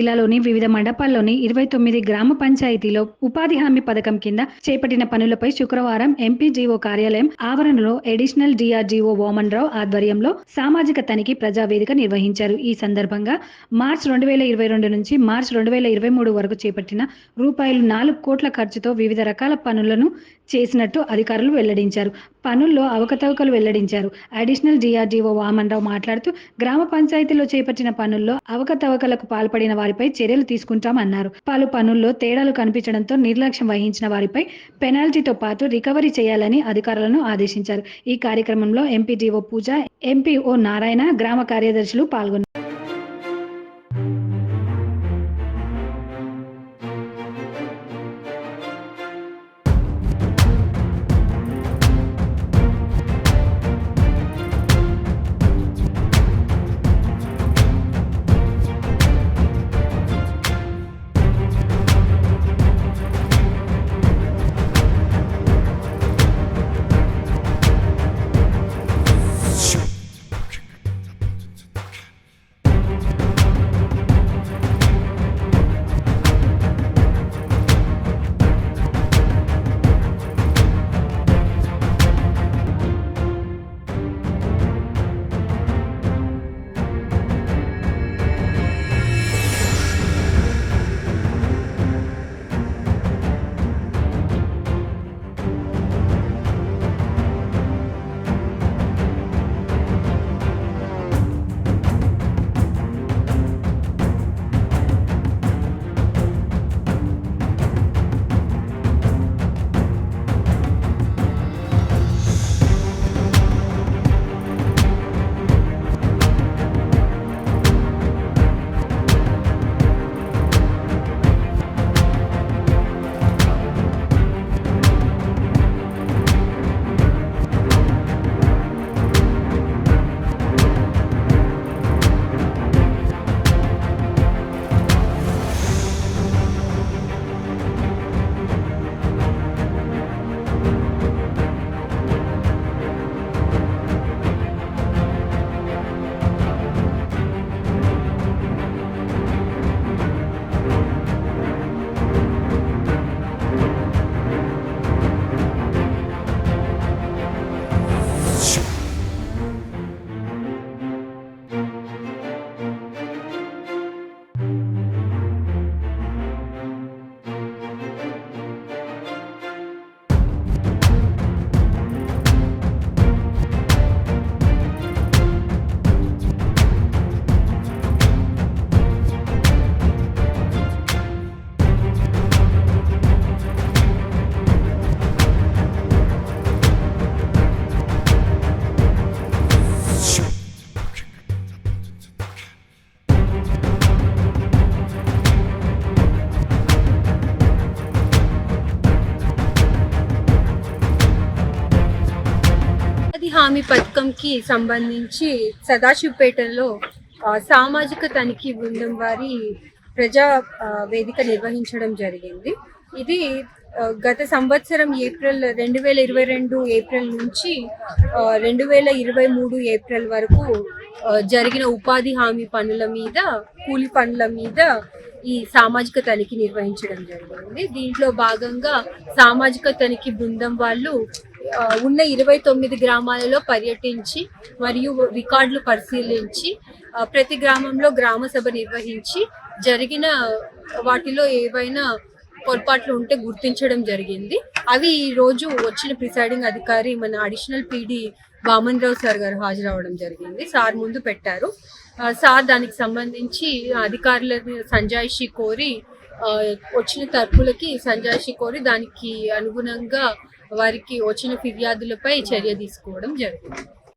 జిల్లాలోని వివిధ మండపాల్లోని 29 గ్రామ పంచాయతీలో ఉపాధి హామీ పథకం కింద చేపట్టిన పనులపై శుక్రవారం ఎంపీజీఓ కార్యాలయం ఆవరణలో అడిషనల్ డీఆర్జీఓ వామన్ రావు ఆధ్వర్యంలో సామాజిక తనిఖీ ప్రజావేదిక నిర్వహించారు. ఈ సందర్భంగా మార్చి 2022 నుంచి మార్చి 2023 వరకు చేపట్టిన రూపాయలు 4 కోట్ల ఖర్చుతో వివిధ రకాల పనులను చేసినట్టు అధికారులు వెల్లడించారు. పనుల్లో అవకతవకలు వెల్లడించారు. అడిషనల్ డీఆర్జీఓ వామన్ రావు మాట్లాడుతూ గ్రామ పంచాయతీలో చేపట్టిన పనుల్లో అవకతవకలకు పాల్పడిన వారిపై చర్యలు తీసుకుంటామన్నారు. పలు పనుల్లో తేడాలు కనిపించడంతో నిర్లక్ష్యం వహించిన వారిపై పెనాల్టీతో పాటు రికవరీ చేయాలని అధికారులను ఆదేశించారు. ఈ కార్యక్రమంలో ఎంపీడీఓ పూజ, ఎంపీఓ నారాయణ, గ్రామ కార్యదర్శులు పాల్గొన్నారు. హామీ పథకంకి సంబంధించి సదాశివపేటలో సామాజిక తనిఖీ బృందం వారి ప్రజా వేదిక నిర్వహించడం జరిగింది. ఇది గత సంవత్సరం 2022 ఏప్రిల్ నుంచి 2023 ఏప్రిల్ వరకు జరిగిన ఉపాధి హామీ పనుల మీద, కూలి పనుల మీద ఈ సామాజిక తనిఖీ నిర్వహించడం జరిగింది. దీంట్లో భాగంగా సామాజిక తనిఖీ బృందం వాళ్ళు ఉన్న 29 గ్రామాలలో పర్యటించి మరియు రికార్డులు పరిశీలించి ప్రతి గ్రామంలో గ్రామ సభ నిర్వహించి జరిగిన వాటిలో ఏవైనా పొరపాట్లు ఉంటే గుర్తించడం జరిగింది. అవి ఈ రోజు వచ్చిన ప్రిసైడింగ్ అధికారి మన అడిషనల్ పీడీ వామన్ రావు సార్ గారు హాజరవడం జరిగింది. సార్ ముందు పెట్టారు. సార్ దానికి సంబంధించి అధికారులని సంజాయిషి కోరి, వచ్చిన తరపులకి సంజాయిషి కోరి దానికి అనుగుణంగా వారికి వచ్చిన ఫిర్యాదులపై చర్య తీసుకోవడం జరిగింది.